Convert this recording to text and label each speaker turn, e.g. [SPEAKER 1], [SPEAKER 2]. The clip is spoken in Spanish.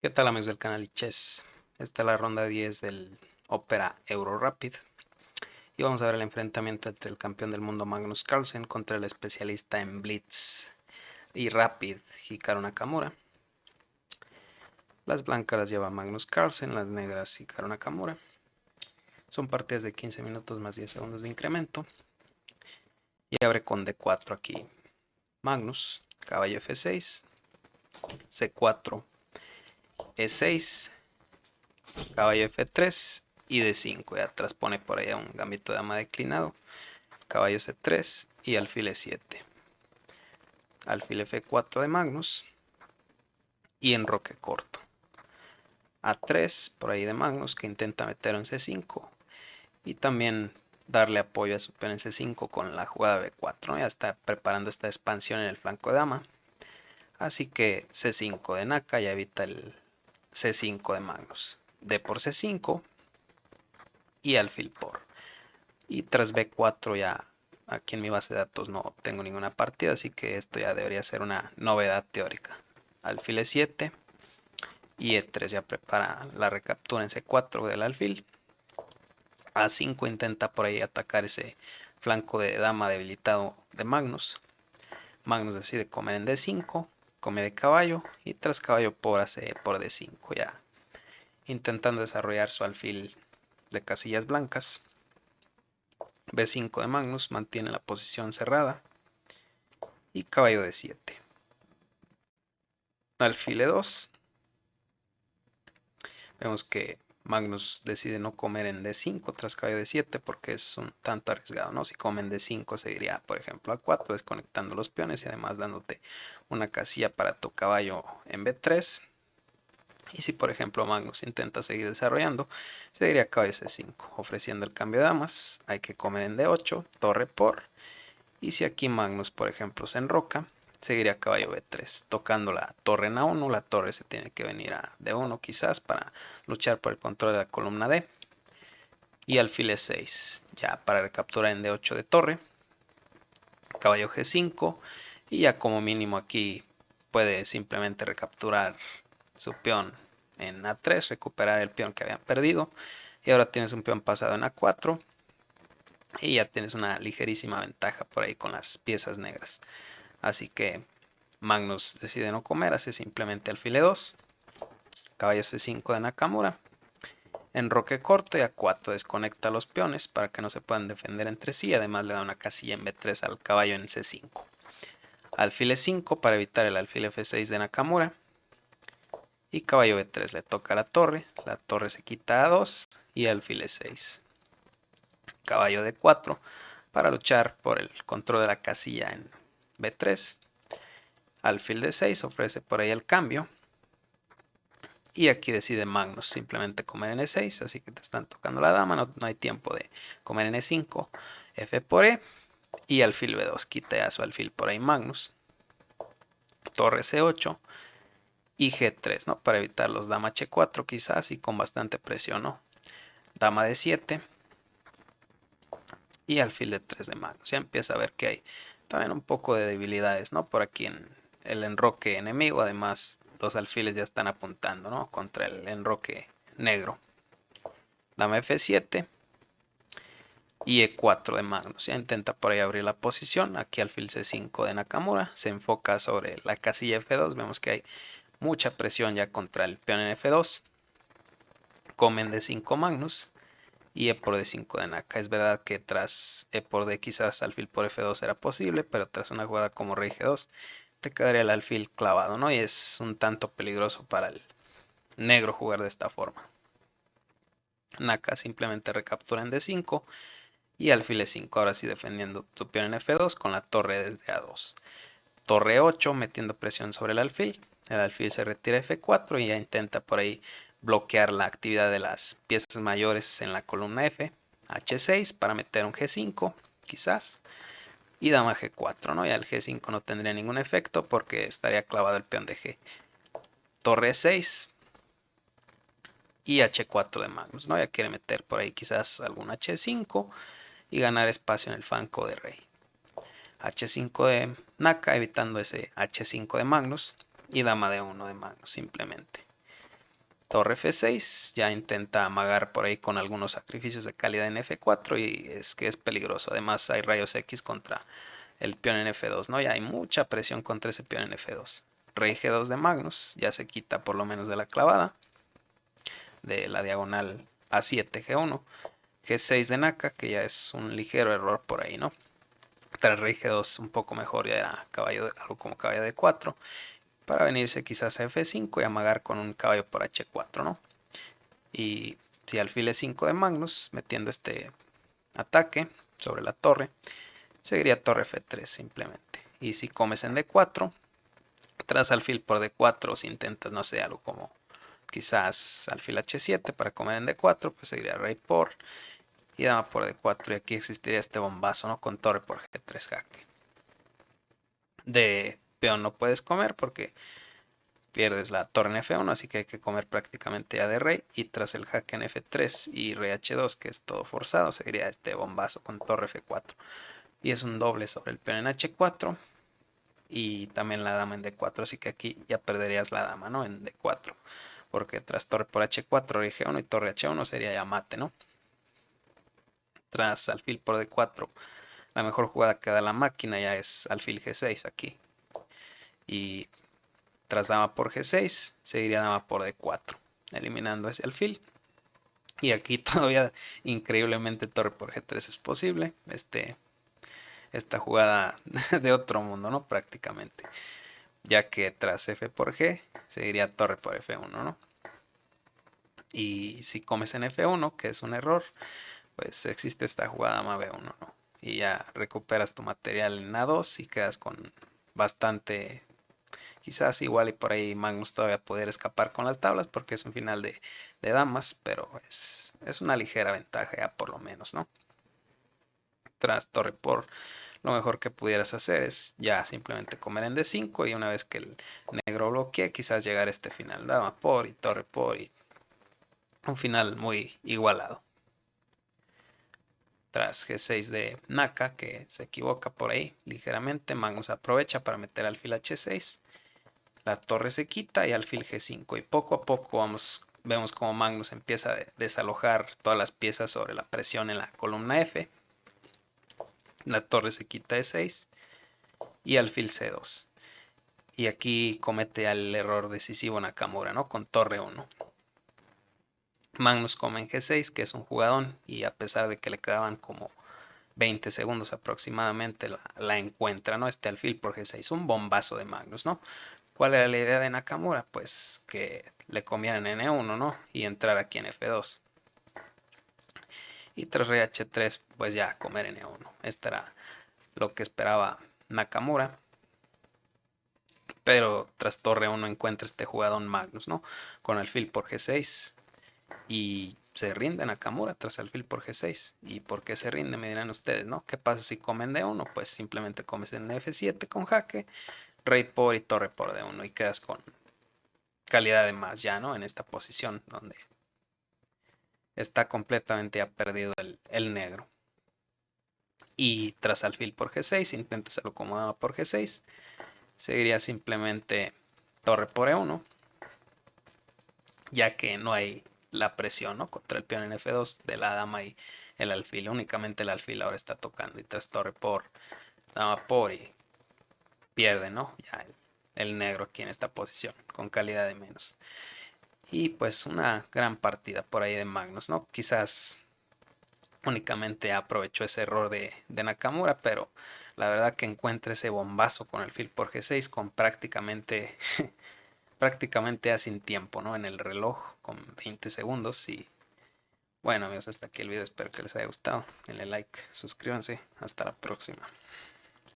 [SPEAKER 1] ¿Qué tal, amigos del canal iChess? Esta es la ronda 10 del Opera Euro Rapid y vamos a ver el enfrentamiento entre el campeón del mundo Magnus Carlsen contra el especialista en Blitz y Rapid Hikaru Nakamura. Las blancas las lleva Magnus Carlsen, las negras Hikaru Nakamura. Son partidas de 15 minutos más 10 segundos de incremento y abre con D4 aquí Magnus, caballo F6, C4, E6, caballo F3 y D5. Y atrás pone por allá un gambito de dama declinado, caballo C3 y alfil E7. Alfil F4 de Magnus y enroque corto. A3 por ahí de Magnus, que intenta meter en C5 y también darle apoyo a su peón en C5 con la jugada B4, ¿no? Ya está preparando esta expansión en el flanco de dama, así que C5 de Naka ya evita el C5 de Magnus. D por C5 y alfil por. Y tras B4 ya aquí en mi base de datos no tengo ninguna partida, así que esto ya debería ser una novedad teórica. Alfil E7 y E3 ya prepara la recaptura en C4 del alfil. A5 intenta por ahí atacar ese flanco de dama debilitado de Magnus. Magnus decide comer en D5, come de caballo y tras caballo por hace por D5 ya intentando desarrollar su alfil de casillas blancas. B5 de Magnus mantiene la posición cerrada y caballo D7. Alfil E2. Vemos que Magnus decide no comer en D5 tras caballo D7 porque es un tanto arriesgado, ¿no? Si come en D5 seguiría, por ejemplo, A4 desconectando los peones y además dándote una casilla para tu caballo en B3. Y si, por ejemplo, Magnus intenta seguir desarrollando, seguiría caballo C5, ofreciendo el cambio de damas. Hay que comer en D8, torre por. Y si aquí Magnus, por ejemplo, se enroca, seguiría caballo B3, tocando la torre en A1, la torre se tiene que venir a D1 quizás para luchar por el control de la columna D. Y alfil E6, ya para recapturar en D8 de torre, caballo G5, y ya como mínimo aquí puede simplemente recapturar su peón en A3, recuperar el peón que habían perdido, y ahora tienes un peón pasado en A4, y ya tienes una ligerísima ventaja por ahí con las piezas negras. Así que Magnus decide no comer, hace simplemente alfil E2, caballo C5 de Nakamura, enroque corto y A4 desconecta los peones para que no se puedan defender entre sí, además le da una casilla en B3 al caballo en C5. Alfil E5 para evitar el alfil F6 de Nakamura y caballo B3 le toca la torre se quita a 2 y alfil E6. Caballo D4 para luchar por el control de la casilla en B3. Alfil D6 ofrece por ahí el cambio. Y aquí decide Magnus simplemente comer en E6, así que te están tocando la dama, no hay tiempo de comer en E5, F por E y alfil B2, quita ya su alfil por ahí Magnus, torre C8 y G3, ¿no? Para evitar los dama H4 quizás y con bastante presión, ¿no? Dama D7 y alfil D3 de Magnus, ya empieza a ver que hay también un poco de debilidades, ¿no? Por aquí en el enroque enemigo, además los alfiles ya están apuntando, ¿no? Contra el enroque negro. Dama F7 y E4 de Magnus. Ya intenta por ahí abrir la posición. Aquí alfil C5 de Nakamura. Se enfoca sobre la casilla F2. Vemos que hay mucha presión ya contra el peón en F2. Comen D5 Magnus. Y E por D5 de Naka. Es verdad que tras E por D quizás alfil por F2 era posible, pero tras una jugada como rey G2 te quedaría el alfil clavado, ¿no? Y es un tanto peligroso para el negro jugar de esta forma. Naka simplemente recaptura en D5 y alfil E5, ahora sí defendiendo tu peón en F2 con la torre desde A2. Torre 8 metiendo presión sobre el alfil se retira a F4 y ya intenta por ahí bloquear la actividad de las piezas mayores en la columna F. H6 para meter un G5 quizás y dama G4, ¿no? Ya el G5 no tendría ningún efecto porque estaría clavado el peón de G. Torre 6 y H4 de Magnus, ¿no? Ya quiere meter por ahí quizás algún H5 y ganar espacio en el flanco de rey. H5 de Naka evitando ese H5 de Magnus y dama D1 de Magnus simplemente. torre F6, ya intenta amagar por ahí con algunos sacrificios de calidad en F4 y es que es peligroso. Además hay rayos X contra el peón en F2, ¿no? Ya hay mucha presión contra ese peón en F2. Rey G2 de Magnus, ya se quita por lo menos de la clavada, de la diagonal A7 G1. G6 de Naka, que ya es un ligero error por ahí, ¿no? Tras Rey G2 un poco mejor, ya era caballo, algo como caballo de 4 para venirse quizás a F5 y amagar con un caballo por H4, ¿no? Y si alfil E5 de Magnus, metiendo este ataque sobre la torre, seguiría torre F3 simplemente. Y si comes en D4, tras alfil por D4, si intentas, no sé, algo como quizás alfil H7 para comer en D4, pues seguiría rey por y dama por D4. Y aquí existiría este bombazo, ¿no? Con torre por G3 jaque. De peón no puedes comer porque pierdes la torre en F1, así que hay que comer prácticamente ya de rey. Y tras el jaque en F3 y rey H2, que es todo forzado, seguiría este bombazo con torre F4. Y es un doble sobre el peón en H4 y también la dama en D4, así que aquí ya perderías la dama, ¿no? En D4, porque tras torre por H4, rey G1 y torre H1 sería ya mate, ¿no? Tras alfil por D4, la mejor jugada que da la máquina ya es alfil G6 aquí. Y tras dama por G6, seguiría dama por D4, eliminando ese alfil. Y aquí todavía increíblemente torre por G3 es posible. Esta jugada de otro mundo, ¿no? Prácticamente. Ya que tras F por G, seguiría torre por F1, ¿no? Y si comes en F1, que es un error, pues existe esta jugada dama B1, ¿no? Y ya recuperas tu material en A2 y quedas con bastante, quizás igual y por ahí Magnus todavía poder escapar con las tablas porque es un final de damas, pero es una ligera ventaja ya por lo menos, ¿no? Tras torre por, lo mejor que pudieras hacer es ya simplemente comer en D5 y una vez que el negro bloquee, quizás llegar a este final, dama por y torre por y un final muy igualado. Tras G6 de Naka, que se equivoca por ahí ligeramente, Magnus aprovecha para meter alfil H6. La torre se quita y alfil G5. Y poco a poco vemos como Magnus empieza a desalojar todas las piezas sobre la presión en la columna F. La torre se quita E6 y alfil C2. Y aquí comete el error decisivo Nakamura, ¿no? Con torre 1. Magnus come en G6, que es un jugadón, y a pesar de que le quedaban como 20 segundos aproximadamente, la encuentra, ¿no? Este alfil por G6, un bombazo de Magnus, ¿no? ¿Cuál era la idea de Nakamura? Pues que le comieran en E1, ¿no? Y entrar aquí en F2. Y tras rey H3, pues ya comer en E1. Esto era lo que esperaba Nakamura. Pero tras torre 1 encuentra este jugador Magnus, ¿no? Con alfil por G6 y se rinde Nakamura tras alfil por G6. ¿Y por qué se rinde? Me dirán ustedes, ¿no? ¿Qué pasa si comen D1? Pues simplemente comes en F7 con jaque, rey por y torre por D1 y quedas con calidad de más ya, ¿no? En esta posición donde está completamente ya perdido el negro. Y tras alfil por G6, intenta hacerlo como dama por G6, seguiría simplemente torre por E1, ya que no hay la presión, ¿no? Contra el peón en F2 de la dama y el alfil. Únicamente el alfil ahora está tocando. Y tras torre por, dama por y pierde, ¿no? Ya el negro aquí en esta posición, con calidad de menos. Y pues una gran partida por ahí de Magnus, ¿no? Quizás únicamente aprovechó ese error de Nakamura, pero la verdad que encuentra ese bombazo con el fil por G6 con prácticamente prácticamente ya sin tiempo, ¿no? En el reloj con 20 segundos y bueno amigos, hasta aquí el video, espero que les haya gustado, denle like, suscríbanse, hasta la próxima.